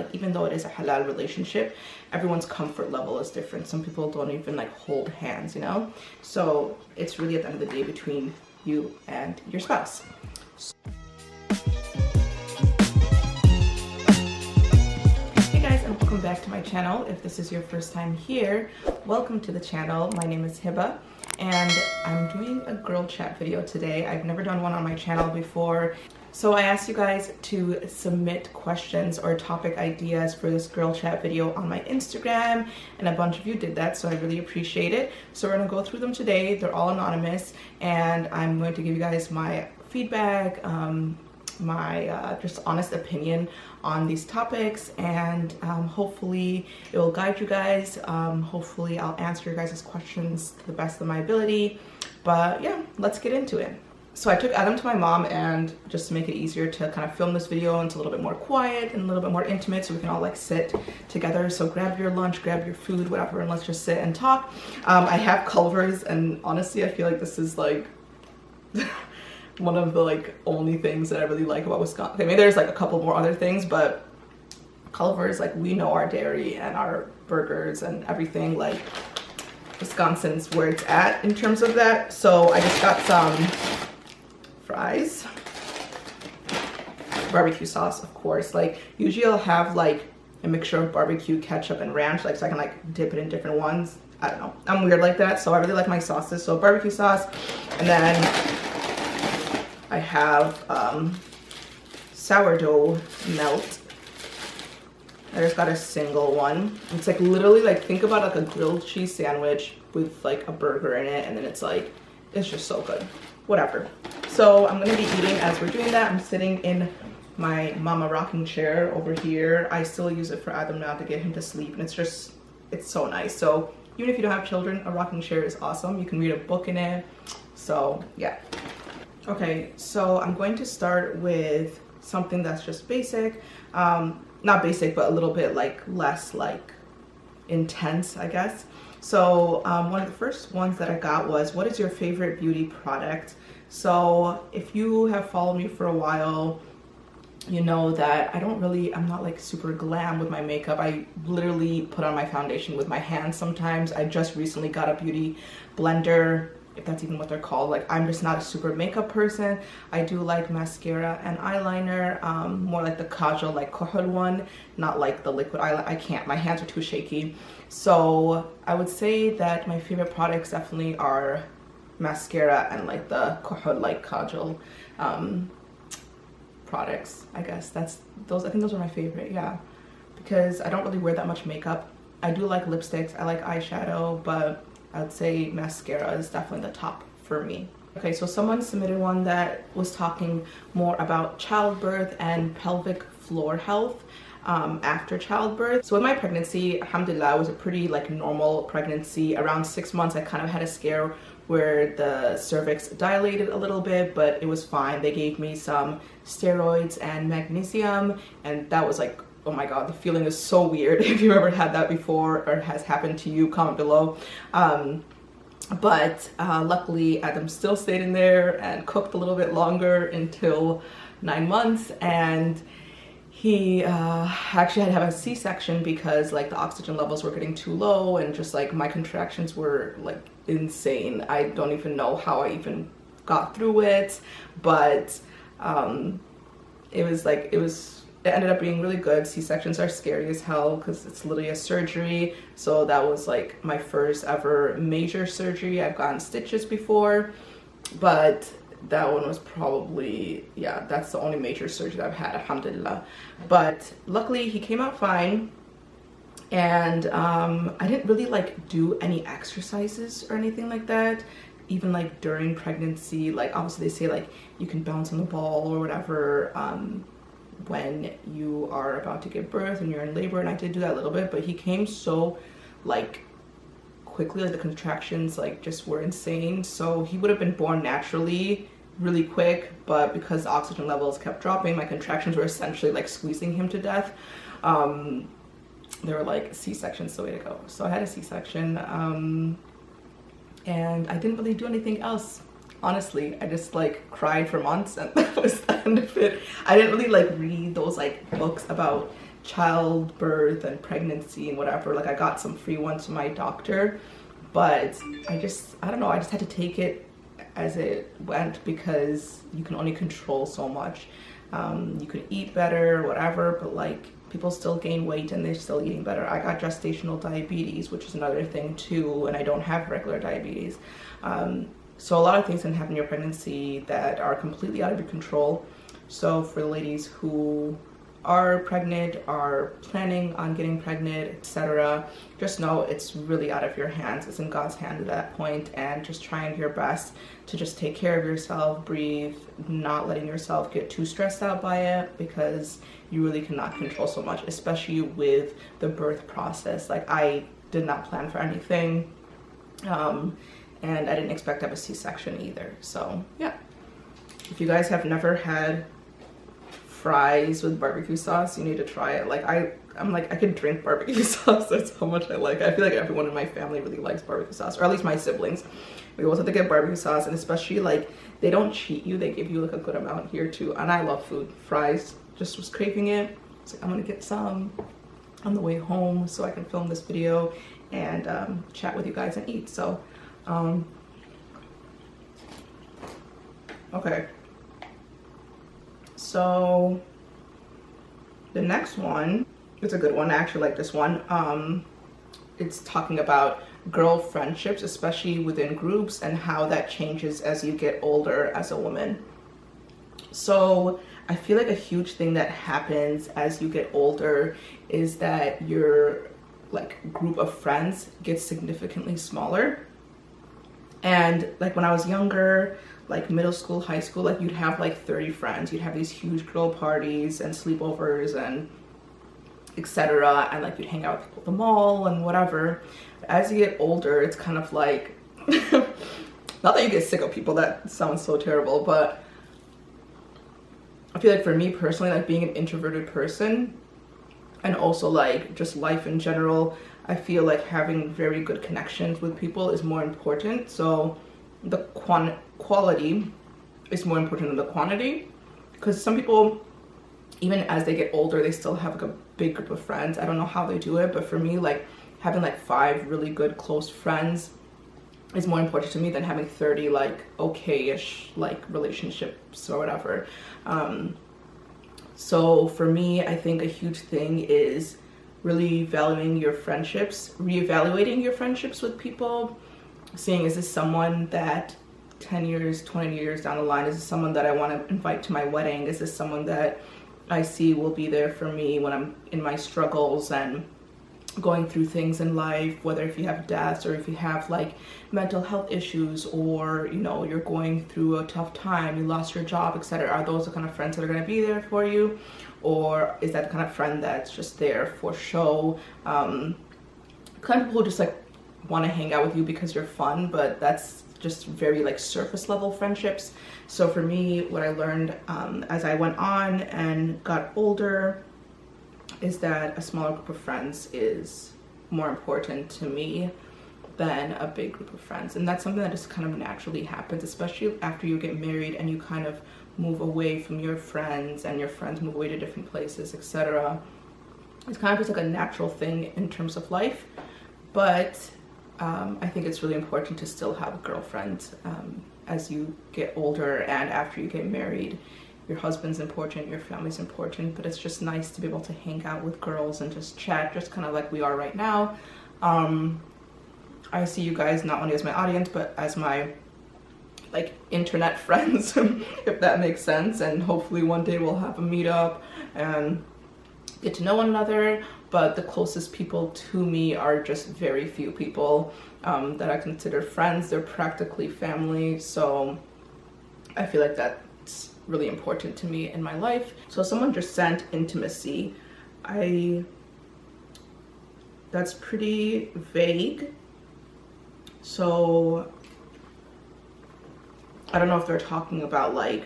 like even though it is a halal relationship, everyone's comfort level is different. Some people don't even like hold hands, you know? So it's really at the end of the day between you and your spouse. Hey guys, and welcome back to my channel. If this is your first time here, welcome to the channel. My name is Heba, and I'm doing a girl chat video today. I've never done one on my channel before. So I asked you guys to submit questions or topic ideas for this girl chat video on my Instagram, and a bunch of you did that, so I really appreciate it. So we're gonna go through them today. They're all anonymous, and I'm going to give you guys my feedback, my just honest opinion on these topics, and hopefully it will guide you guys. Hopefully I'll answer your guys' questions to the best of my ability. But yeah, let's get into it. So I took Adam to my mom, and just to make it easier to kind of film this video, and it's a little bit more quiet and a little bit more intimate, so we can all like sit together. So grab your lunch, grab your food, whatever, and let's just sit and talk. I have Culvers, and honestly I feel like this is like one of the like only things that I really like about Wisconsin. Okay, maybe there's like a couple more other things, but Culver's, like, we know our dairy and our burgers and everything. Like, Wisconsin's where it's at in terms of that. So I just got some fries, barbecue sauce, of course. Like, usually I'll have like a mixture of barbecue, ketchup, and ranch, like, so I can like dip it in different ones. I don't know, I'm weird like that, so I really like my sauces. So barbecue sauce, and then I have sourdough melt. I just got a single one. It's like literally, like, think about like a grilled cheese sandwich with like a burger in it, and then it's like, it's just so good. Whatever. So I'm gonna be eating as we're doing that. I'm sitting in my mama rocking chair over here. I still use it for Adam now to get him to sleep, and it's just, it's so nice. So even if you don't have children, a rocking chair is awesome. You can read a book in it. So yeah. Okay, so I'm going to start with something that's just basic. Not basic, but a little bit like less like intense, I guess. So one of the first ones that I got was, what is your favorite beauty product? So if you have followed me for a while, you know that I'm not like super glam with my makeup. I literally put on my foundation with my hands sometimes. I just recently got a beauty blender, if that's even what they're called. Like, I'm just not a super makeup person. I do like mascara and eyeliner, more like the kajal, like kohol one, not like the liquid eyeliner. I can't, my hands are too shaky. So I would say that my favorite products definitely are mascara and like the kohol, like kajal products. I guess that's those. I think those are my favorite, yeah, because I don't really wear that much makeup. I do like lipsticks, I like eyeshadow, but I would say mascara is definitely the top for me. Okay, so someone submitted one that was talking more about childbirth and pelvic floor health after childbirth. So with my pregnancy, alhamdulillah, it was a pretty like normal pregnancy. Around 6 months, I kind of had a scare where the cervix dilated a little bit, but it was fine. They gave me some steroids and magnesium, and that was like, oh my god, the feeling is so weird. If you've ever had that before or has happened to you, comment below. But luckily Adam still stayed in there and cooked a little bit longer until 9 months, and he actually had to have a C-section because like the oxygen levels were getting too low, and just like my contractions were like insane. I don't even know how I even got through it, but it ended up being really good. C-sections are scary as hell because it's literally a surgery. So that was like my first ever major surgery. I've gotten stitches before, but that one was probably, yeah, that's the only major surgery that I've had, alhamdulillah. But luckily he came out fine. And I didn't really like do any exercises or anything like that. Even like during pregnancy, like obviously they say like you can bounce on the ball or whatever when you are about to give birth and you're in labor, and I did do that a little bit, but he came so like quickly, like the contractions like just were insane. So he would have been born naturally really quick, but because the oxygen levels kept dropping, my contractions were essentially like squeezing him to death. They were like, C-section's the way to go. So I had a C-section, and I didn't really do anything else. Honestly, I just like cried for months, and that was the end of it. I didn't really like read those like books about childbirth and pregnancy and whatever. Like I got some free ones from my doctor, but I don't know, I just had to take it as it went because you can only control so much. You can eat better, whatever, but like people still gain weight and they're still eating better. I got gestational diabetes, which is another thing too, and I don't have regular diabetes. So a lot of things can happen in your pregnancy that are completely out of your control. So for the ladies who are pregnant, are planning on getting pregnant, etc., just know it's really out of your hands. It's in God's hand at that point, and just trying your best to just take care of yourself, breathe, not letting yourself get too stressed out by it, because you really cannot control so much, especially with the birth process. Like I did not plan for anything, and I didn't expect to have a C-section either. So yeah, if you guys have never had fries with barbecue sauce, you need to try it. Like I'm like, I can drink barbecue sauce. That's how much I like it. I feel like everyone in my family really likes barbecue sauce, or at least my siblings. We always have to get barbecue sauce, and especially like they don't cheat you, they give you like a good amount here too. And I love food. Fries, just was craving it. It's like I'm gonna get some on the way home so I can film this video and chat with you guys and eat. So okay, so the next one, it's a good one. I actually like this one. It's talking about girl friendships, especially within groups, and how that changes as you get older as a woman. So I feel like a huge thing that happens as you get older is that your like group of friends gets significantly smaller. And like when I was younger, like middle school, high school, like you'd have like 30 friends. You'd have these huge girl parties and sleepovers and etc. And like you'd hang out with people at the mall and whatever. As you get older, it's kind of like, not that you get sick of people, that sounds so terrible, but I feel like for me personally, like being an introverted person and also like just life in general, I feel like having very good connections with people is more important. So the quality is more important than the quantity, because some people, even as they get older, they still have like a big group of friends. I don't know how they do it, but for me, like having like 5 really good close friends is more important to me than having 30 like okay-ish like relationships or whatever. So for me, I think a huge thing is really valuing your friendships, reevaluating your friendships with people, seeing, is this someone that 10 years, 20 years down the line, is this someone that I want to invite to my wedding? Is this someone that I see will be there for me when I'm in my struggles and going through things in life, whether if you have deaths or if you have like mental health issues, or you know, you're going through a tough time, you lost your job, etc. Are those the kind of friends that are going to be there for you? Or is that the kind of friend that's just there for show? Kind of people who just like want to hang out with you because you're fun, but that's just very like surface level friendships. So for me, what I learned as I went on and got older is that a smaller group of friends is more important to me than a big group of friends. And that's something that just kind of naturally happens, especially after you get married and you kind of move away from your friends and your friends move away to different places, etc. It's kind of just like a natural thing in terms of life. But I think it's really important to still have girlfriends as you get older and after you get married. Your husband's important, your family's important, but it's just nice to be able to hang out with girls and just chat, just kind of like we are right now. I see you guys not only as my audience, but as my like internet friends, if that makes sense. And hopefully one day we'll have a meetup and get to know one another. But the closest people to me are just very few people that I consider friends. They're practically family. So I feel like that's really important to me in my life. So someone just sent intimacy. That's pretty vague. So I don't know if they're talking about like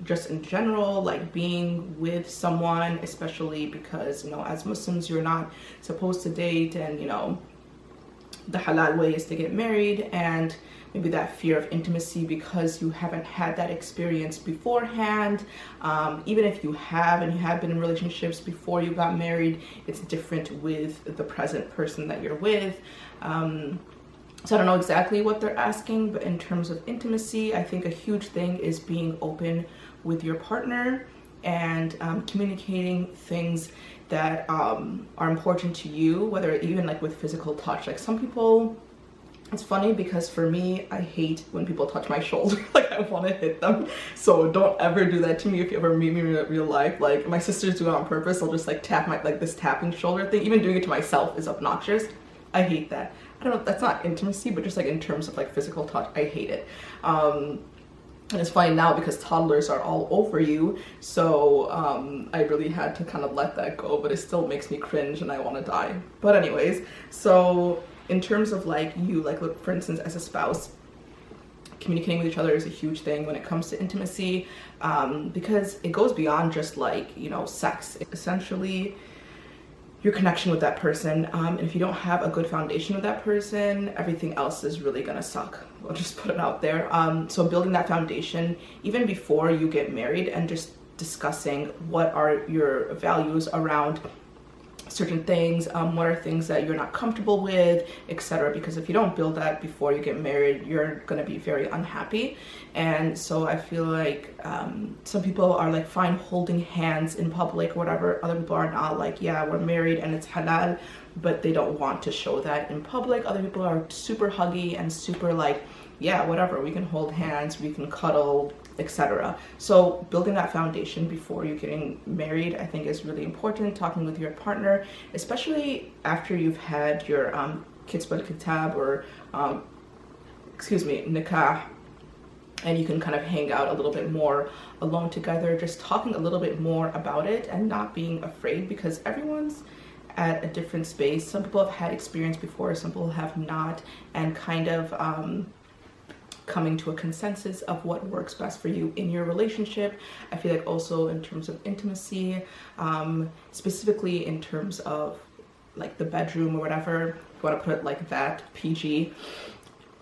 just in general, like being with someone, especially because, you know, as Muslims, you're not supposed to date and, you know, the halal way is to get married, and maybe that fear of intimacy because you haven't had that experience beforehand. Even if you have, and you have been in relationships before you got married, it's different with the present person that you're with. So I don't know exactly what they're asking, but in terms of intimacy, I think a huge thing is being open with your partner and communicating things that are important to you, whether even like with physical touch. Like some people, it's funny because for me, I hate when people touch my shoulder. Like I want to hit them. So don't ever do that to me if you ever meet me in real life. Like my sisters do it on purpose. They'll just like tap my, like this tapping shoulder thing. Even doing it to myself is obnoxious. I hate that. I don't know, that's not intimacy, but just like in terms of like physical touch, I hate it. And it's funny now because toddlers are all over you. So I really had to kind of let that go, but it still makes me cringe and I want to die. But anyways, so in terms of like you, like look, for instance, as a spouse, communicating with each other is a huge thing when it comes to intimacy, because it goes beyond just like, you know, sex. Essentially, your connection with that person, and if you don't have a good foundation with that person, everything else is really gonna suck. I'll just put it out there. So building that foundation even before you get married, and just discussing what are your values around certain things, what are things that you're not comfortable with, etc. Because if you don't build that before you get married, you're gonna be very unhappy. And so I feel like some people are like fine holding hands in public or whatever. Other people are not. Like, yeah, we're married and it's halal, but they don't want to show that in public. Other people are super huggy and super like, yeah, whatever, we can hold hands, we can cuddle, etc. So building that foundation before you're getting married, I think is really important. Talking with your partner, especially after you've had your Hijab or nikah, and you can kind of hang out a little bit more alone together, just talking a little bit more about it and not being afraid, because everyone's at a different space. Some people have had experience before, some people have not, and kind of coming to a consensus of what works best for you in your relationship. I feel like also in terms of intimacy, specifically in terms of like the bedroom or whatever, if you want to put it like that, PG,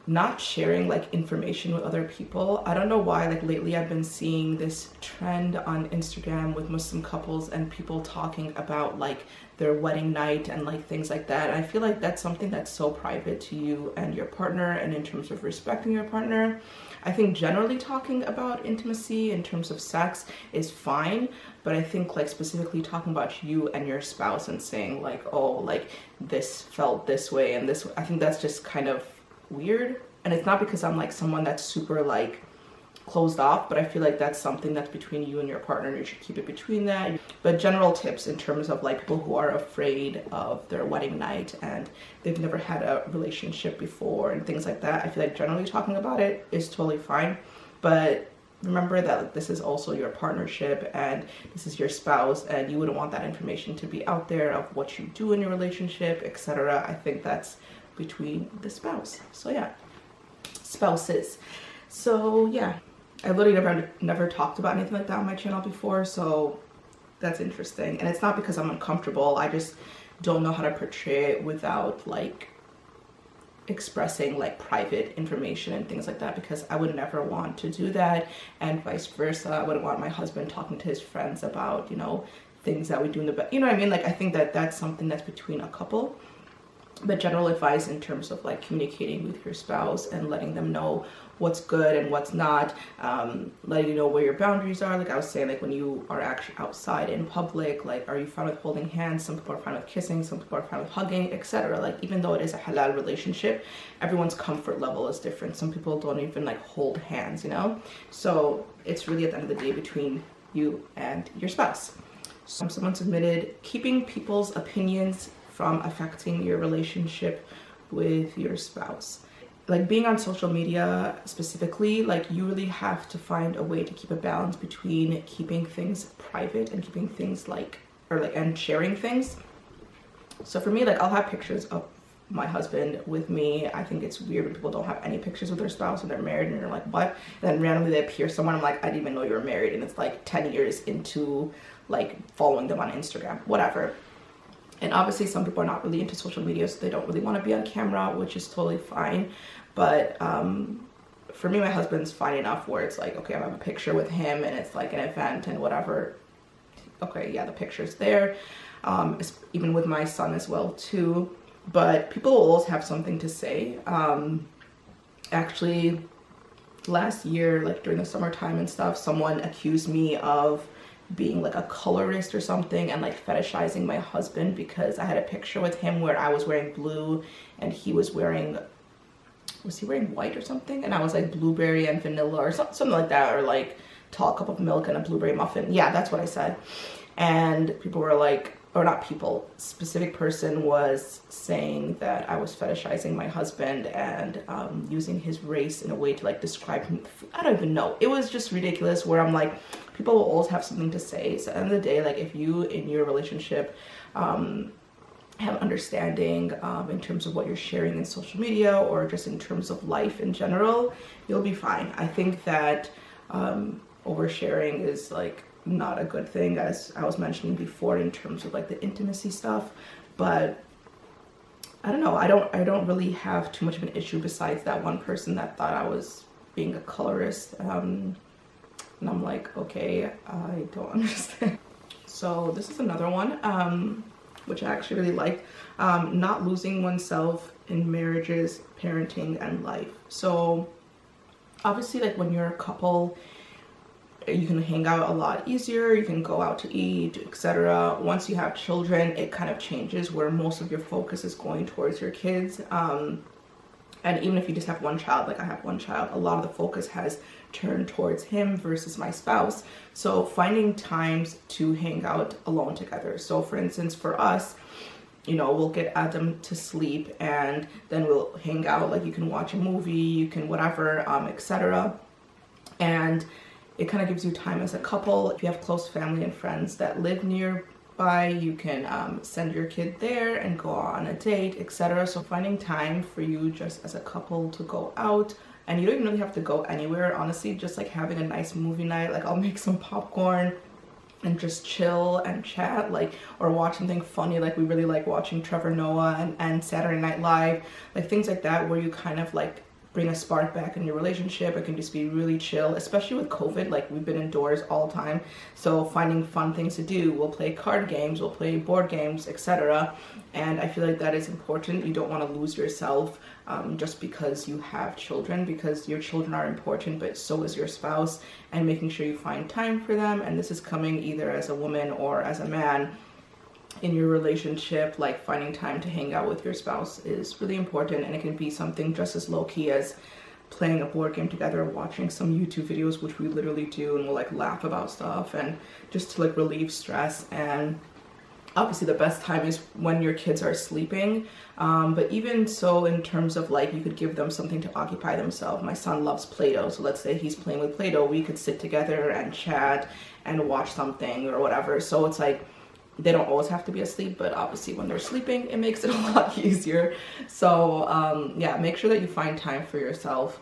not sharing like information with other people. I don't know why, like lately I've been seeing this trend on Instagram with Muslim couples and people talking about like their wedding night and like things like that. I feel like that's something that's so private to you and your partner, and in terms of respecting your partner, I think generally talking about intimacy in terms of sex is fine, but I think like specifically talking about you and your spouse and saying like, oh, like this felt this way and this, I think that's just kind of weird. And it's not because I'm like someone that's super like closed off, but I feel like that's something that's between you and your partner, and you should keep it between that. But general tips in terms of like people who are afraid of their wedding night and they've never had a relationship before and things like that, I feel like generally talking about it is totally fine. But remember that like, this is also your partnership and this is your spouse, and you wouldn't want that information to be out there of what you do in your relationship, etc. I think that's between the spouse. So yeah, spouses. So yeah, I literally never talked about anything like that on my channel before, so that's interesting. And it's not because I'm uncomfortable, I just don't know how to portray it without like expressing like private information and things like that, because I would never want to do that, and vice versa. I wouldn't want my husband talking to his friends about, you know, things that we do in the bed, you know what I mean? Like I think that that's something that's between a couple. But general advice in terms of like communicating with your spouse and letting them know what's good and what's not, letting you know where your boundaries are. Like I was saying, like when you are actually outside in public, like are you fine with holding hands? Some people are fine with kissing, some people are fine with hugging, etc. Like even though it is a halal relationship, everyone's comfort level is different. Some people don't even like hold hands, you know? So it's really at the end of the day between you and your spouse. So someone submitted, keeping people's opinions from affecting your relationship with your spouse. Like being on social media specifically, like you really have to find a way to keep a balance between keeping things private and keeping things like, or like, and sharing things. So for me, like I'll have pictures of my husband with me. I think it's weird when people don't have any pictures with their spouse when they're married, and you're like, what? And then randomly they appear someone, I'm like, I didn't even know you were married, and it's like 10 years into like following them on Instagram, whatever. And obviously some people are not really into social media, so they don't really want to be on camera, which is totally fine. But for me, my husband's fine enough where it's like, okay, I have a picture with him and it's like an event and whatever. Okay, yeah, the picture's there. Even with my son as well too. But people will always have something to say. Actually, last year, like during the summertime and stuff, someone accused me of being like a colorist or something and like fetishizing my husband because I had a picture with him where I was wearing blue and he was wearing white or something, and I was like blueberry and vanilla or something like that, or like tall cup of milk and a blueberry muffin. Yeah, that's what I said. And people were like, or not people, specific person was saying that I was fetishizing my husband and using his race in a way to like describe him. I don't even know. It was just ridiculous, where I'm like, people will always have something to say. So at the end of the day, like if you in your relationship have understanding in terms of what you're sharing in social media or just in terms of life in general, you'll be fine. I think that oversharing is like not a good thing, as I was mentioning before, in terms of like the intimacy stuff. But I don't know, I don't really have too much of an issue besides that one person that thought I was being a colorist, and I'm like, okay, I don't understand. So this is another one, which I actually really liked. Not losing oneself in marriages, parenting, and life. So obviously, like when you're a couple, you can hang out a lot easier, you can go out to eat, etc. Once you have children, it kind of changes, where most of your focus is going towards your kids. And even if you just have one child, like I have one child, a lot of the focus has turned towards him versus my spouse. So finding times to hang out alone together. So for instance, for us, you know, we'll get Adam to sleep and then we'll hang out, like you can watch a movie, you can whatever, etc. And it kind of gives you time as a couple. If you have close family and friends that live nearby, you can send your kid there and go on a date, etc. So finding time for you just as a couple to go out, and you don't even really have to go anywhere, honestly, just like having a nice movie night. Like I'll make some popcorn and just chill and chat, like, or watch something funny. Like we really like watching Trevor Noah and Saturday Night Live, like things like that, where you kind of like bring a spark back in your relationship. It can just be really chill, especially with COVID. Like we've been indoors all the time, so finding fun things to do. We'll play card games, we'll play board games, etc. And I feel like that is important. You don't want to lose yourself just because you have children, because your children are important, but so is your spouse, and making sure you find time for them. And this is coming either as a woman or as a man in your relationship. Like finding time to hang out with your spouse is really important, and it can be something just as low-key as playing a board game together, watching some YouTube videos, which we literally do, and we'll like laugh about stuff and just to like relieve stress. And obviously the best time is when your kids are sleeping, but even so, in terms of like, you could give them something to occupy themselves. My son loves Play-Doh, so let's say he's playing with Play-Doh, we could sit together and chat and watch something or whatever. So it's like, they don't always have to be asleep, but obviously when they're sleeping, it makes it a lot easier. So yeah, make sure that you find time for yourself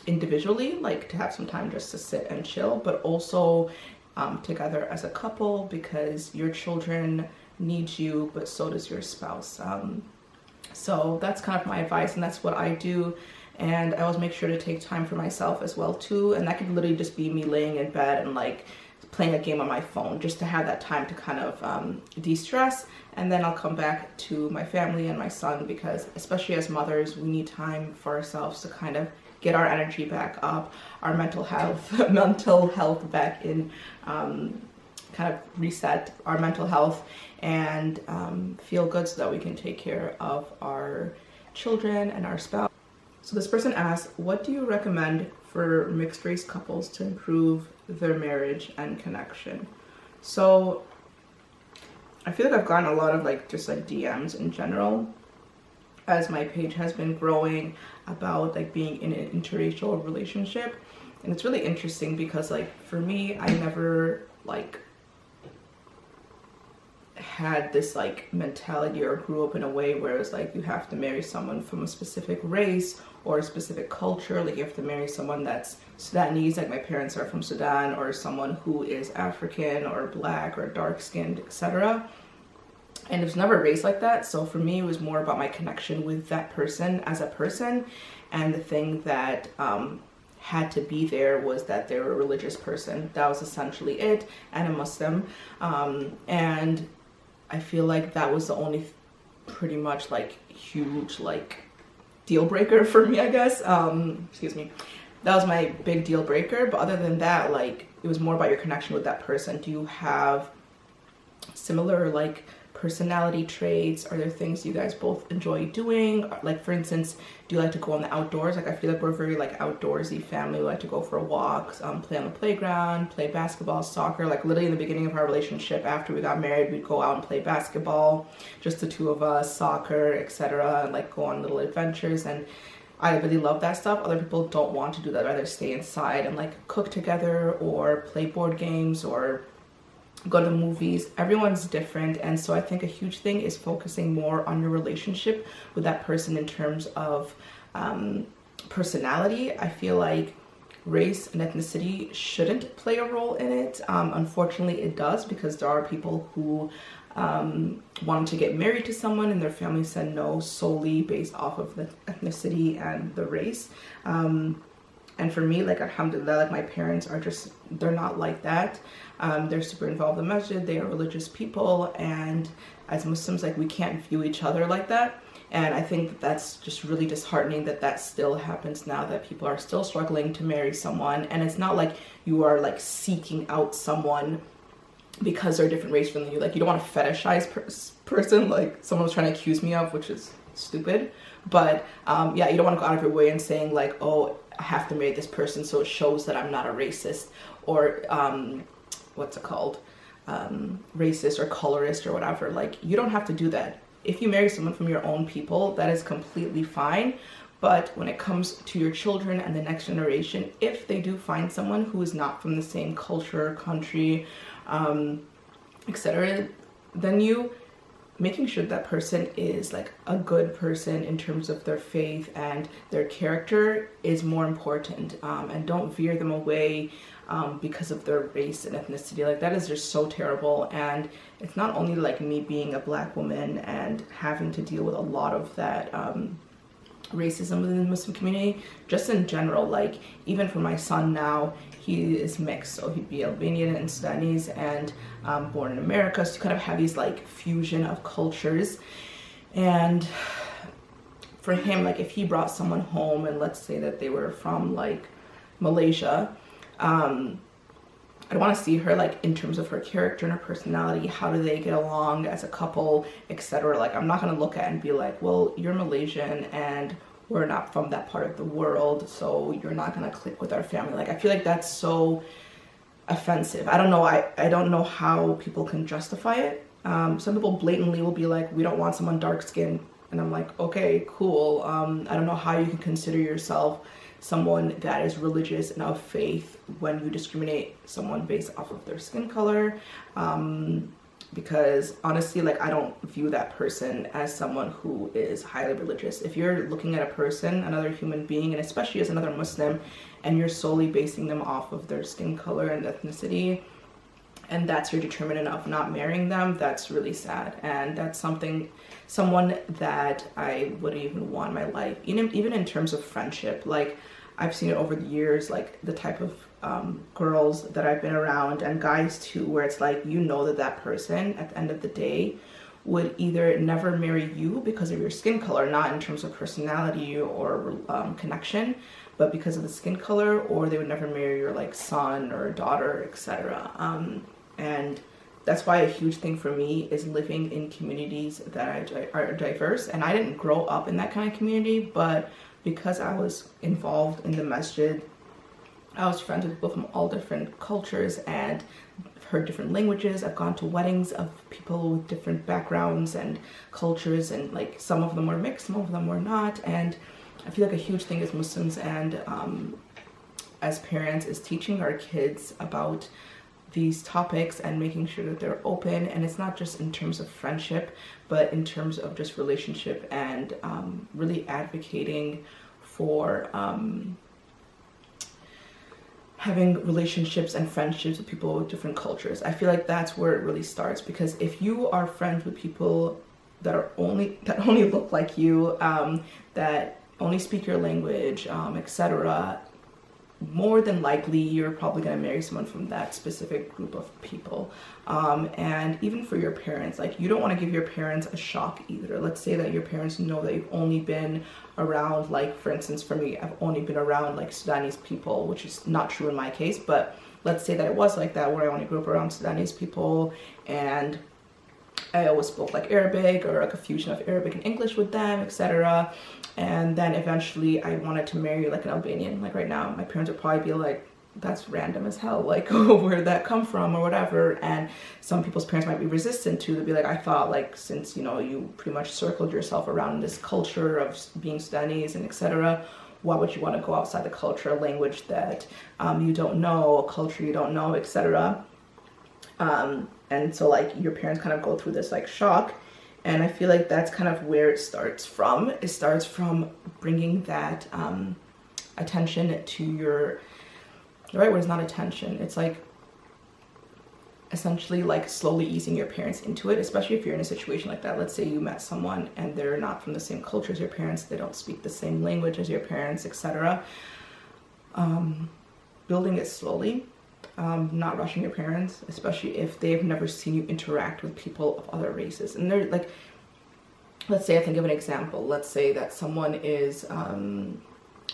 individually, like to have some time just to sit and chill, but also together as a couple, because your children need you, but so does your spouse. So that's kind of my advice, and that's what I do. And I always make sure to take time for myself as well too, and that could literally just be me laying in bed and like playing a game on my phone, just to have that time to kind of de-stress. And then I'll come back to my family and my son, because especially as mothers, we need time for ourselves to kind of get our energy back up, our mental health back in, kind of reset our mental health and feel good, so that we can take care of our children and our spouse. So this person asked, what do you recommend for mixed race couples to improve their marriage and connection? So I feel like I've gotten a lot of like just like DMs in general, as my page has been growing, about like being in an interracial relationship. And it's really interesting because like for me, I never like had this like mentality or grew up in a way where it's like you have to marry someone from a specific race or a specific culture. Like you have to marry someone that's Sudanese, like my parents are from Sudan, or someone who is African or black or dark skinned, etc. And it was never raised like that. So for me, it was more about my connection with that person as a person. And the thing that had to be there was that they were a religious person. That was essentially it, and a Muslim. And I feel like that was the only pretty much like huge like deal breaker for me, I guess. Excuse me. That was my big deal breaker. But other than that, like, it was more about your connection with that person. Do you have similar like personality traits? Are there things you guys both enjoy doing? Like, for instance, do you like to go on the outdoors? Like, I feel like we're very like outdoorsy family. We like to go for walks, play on the playground, play basketball, soccer. Like, literally in the beginning of our relationship, after we got married, we'd go out and play basketball, just the two of us, soccer, etc., and like go on little adventures. And I really love that stuff. Other people don't want to do that, rather stay inside and like cook together or play board games or go to the movies. Everyone's different. And so I think a huge thing is focusing more on your relationship with that person in terms of personality. I feel like race and ethnicity shouldn't play a role in it. Unfortunately, it does, because there are people who wanted to get married to someone and their family said no solely based off of the ethnicity and the race. And for me, like, alhamdulillah, like, my parents are just, they're not like that. They're super involved in the masjid. They are religious people. And as Muslims, like, we can't view each other like that. And I think that's just really disheartening that that still happens now, that people are still struggling to marry someone. And it's not like you are like seeking out someone because they're a different race from you. Like, you don't want to fetishize person like someone was trying to accuse me of, which is stupid. But yeah, you don't want to go out of your way and saying like, oh, I have to marry this person so it shows that I'm not a racist, or what's it called, racist or colorist or whatever. Like, you don't have to do that. If you marry someone from your own people, that is completely fine. But when it comes to your children and the next generation, if they do find someone who is not from the same culture, country, etc., then you making sure that person is like a good person in terms of their faith and their character is more important. And don't veer them away because of their race and ethnicity. Like, that is just so terrible. And it's not only like me being a black woman and having to deal with a lot of that racism within the Muslim community, just in general. Like, even for my son now, he is mixed, so he'd be Albanian and Sudanese, and born in America, so you kind of have these like fusion of cultures. And for him, like, if he brought someone home and let's say that they were from like Malaysia, I'd want to see her like in terms of her character and her personality, how do they get along as a couple, etc. Like, I'm not going to look at it and be like, well, you're Malaysian and we're not from that part of the world, so you're not going to click with our family. Like, I feel like that's so offensive. I don't know. I don't know how people can justify it. Some people blatantly will be like, we don't want someone dark skinned. And I'm like, okay, cool. I don't know how you can consider yourself someone that is religious and of faith when you discriminate someone based off of their skin color. Because honestly, like, I don't view that person as someone who is highly religious. If you're looking at a person, another human being, and especially as another Muslim, and you're solely basing them off of their skin color and ethnicity, and that's your determinant of not marrying them, that's really sad. And that's someone that I wouldn't even want in my life, even in terms of friendship. Like, I've seen it over the years, like the type of girls that I've been around, and guys too, where it's like, you know that that person at the end of the day would either never marry you because of your skin color, not in terms of personality or connection, but because of the skin color, or they would never marry your like son or daughter, etc. And that's why a huge thing for me is living in communities that are diverse. And I didn't grow up in that kind of community, but because I was involved in the masjid, I was friends with people from all different cultures and heard different languages. I've gone to weddings of people with different backgrounds and cultures, and like, some of them were mixed, some of them were not. And I feel like a huge thing as Muslims and as parents is teaching our kids about these topics and making sure that they're open. And it's not just in terms of friendship, but in terms of just relationship, and really advocating for having relationships and friendships with people with different cultures. I feel like that's where it really starts, because if you are friends with people that only look like you, that only speak your language, etc., more than likely you're probably going to marry someone from that specific group of people. And even for your parents, like, you don't want to give your parents a shock either. Let's say that your parents know that you've only been around, like, for instance, for me, I've only been around like Sudanese people, which is not true in my case, but let's say that it was like that, where I only grew up around Sudanese people, and I always spoke like Arabic or like a fusion of Arabic and English with them, etc. And then eventually I wanted to marry like an Albanian. Like right now, my parents would probably be like, that's random as hell, like where'd that come from or whatever. And some people's parents might be resistant to, they'd be like, I thought, like, since, you know, you pretty much circled yourself around this culture of being Sudanese and etc., why would you want to go outside the culture, a language that you don't know, a culture you don't know, etc. And so like your parents kind of go through this like shock, and I feel like that's kind of where it starts from. It starts from bringing that attention to your, the right word is not attention, it's like essentially like slowly easing your parents into it, especially if you're in a situation like that. Let's say you met someone and they're not from the same culture as your parents, they don't speak the same language as your parents, etc. Building it slowly. Not rushing your parents, especially if they've never seen you interact with people of other races. And they're like, let's say, I think of an example. Let's say that someone is,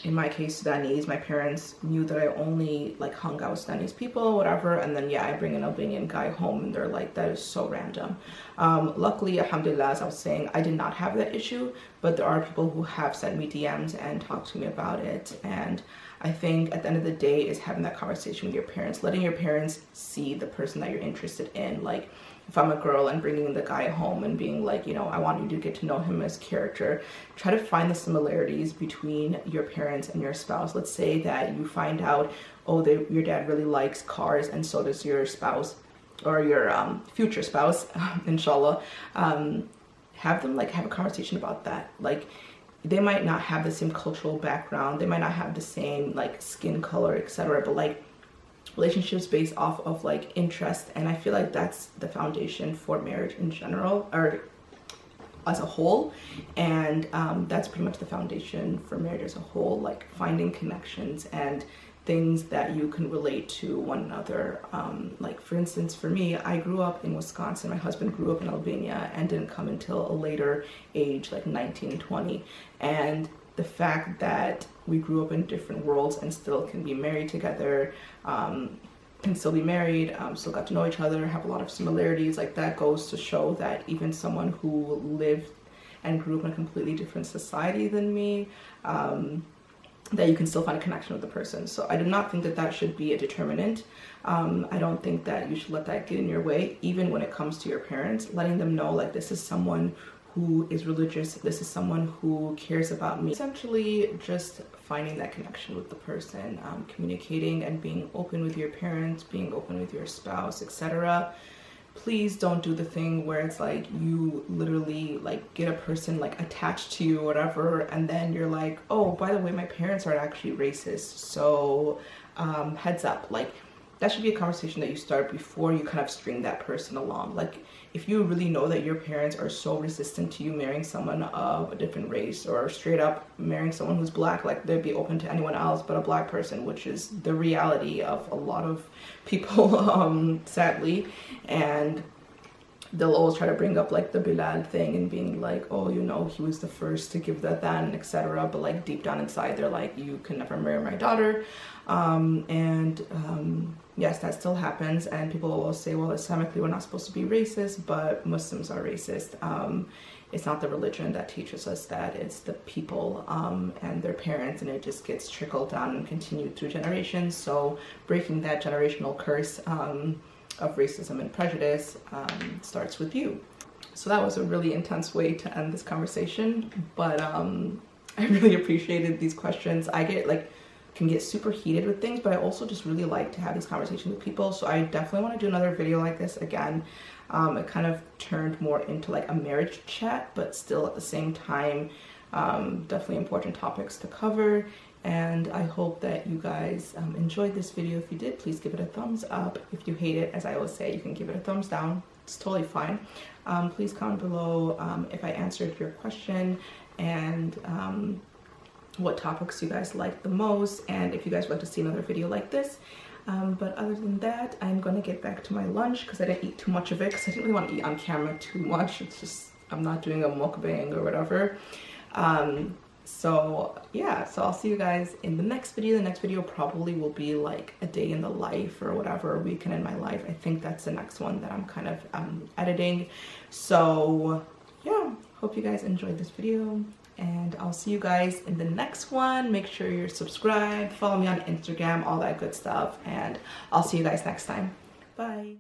in my case, Sudanese. My parents knew that I only like hung out with Sudanese people, whatever. And then, yeah, I bring an Albanian guy home and they're like, that is so random. Luckily, alhamdulillah, as I was saying, I did not have that issue, but there are people who have sent me DMs and talked to me about it. And I think at the end of the day is having that conversation with your parents, letting your parents see the person that you're interested in. Like, if I'm a girl and bringing the guy home and being like, you know, I want you to get to know him as character, try to find the similarities between your parents and your spouse. Let's say that you find out, oh, your dad really likes cars and so does your spouse, or your future spouse, inshallah. Have them like have a conversation about that. Like, they might not have the same cultural background, they might not have the same like skin color, etc., but like relationships based off of like interest. And I feel like that's the foundation for marriage in general, or as a whole. And that's pretty much the foundation for marriage as a whole, like finding connections and things that you can relate to one another. Like, for instance, for me, I grew up in Wisconsin. My husband grew up in Albania and didn't come until a later age, like 19, 20. And the fact that we grew up in different worlds and still can be married together, can still be married, still got to know each other, have a lot of similarities, like that goes to show that even someone who lived and grew up in a completely different society than me, that you can still find a connection with the person. So I do not think that that should be a determinant. I don't think that you should let that get in your way, even when it comes to your parents, letting them know like, this is someone who is religious, this is someone who cares about me. Essentially just finding that connection with the person, communicating and being open with your parents, being open with your spouse, etc. Please don't do the thing where it's like you literally like get a person like attached to you or whatever, and then you're like, oh, by the way, my parents are actually racist, so heads up. Like, that should be a conversation that you start before you kind of string that person along. Like, if you really know that your parents are so resistant to you marrying someone of a different race, or straight up marrying someone who's black, like they'd be open to anyone else but a black person, which is the reality of a lot of people, sadly. And they'll always try to bring up like the Bilal thing and being like, oh, you know, he was the first to give the adhan, etc. But like deep down inside, they're like, you can never marry my daughter. Yes, that still happens, and people will say, well, Islamically we're not supposed to be racist, but Muslims are racist. It's not the religion that teaches us that, it's the people and their parents, and it just gets trickled down and continued through generations. So breaking that generational curse of racism and prejudice starts with you. So that was a really intense way to end this conversation, but I really appreciated these questions. I can get super heated with things, but I also just really like to have these conversations with people. So I definitely want to do another video like this again. It kind of turned more into like a marriage chat, but still at the same time, definitely important topics to cover. And I hope that you guys enjoyed this video. If you did, please give it a thumbs up. If you hate it, as I always say, you can give it a thumbs down. It's totally fine. Please comment below if I answered your question, and what topics you guys like the most, and if you guys want to see another video like this. But other than that, I'm gonna get back to my lunch because I didn't eat too much of it because I didn't really want to eat on camera too much. It's just, I'm not doing a mukbang or whatever. So yeah, so I'll see you guys in the next video. The next video probably will be like a day in the life or whatever, a weekend in my life. I think that's the next one that I'm kind of editing. So yeah, hope you guys enjoyed this video, and I'll see you guys in the next one. Make sure you're subscribed, follow me on Instagram, all that good stuff, and I'll see you guys next time. Bye.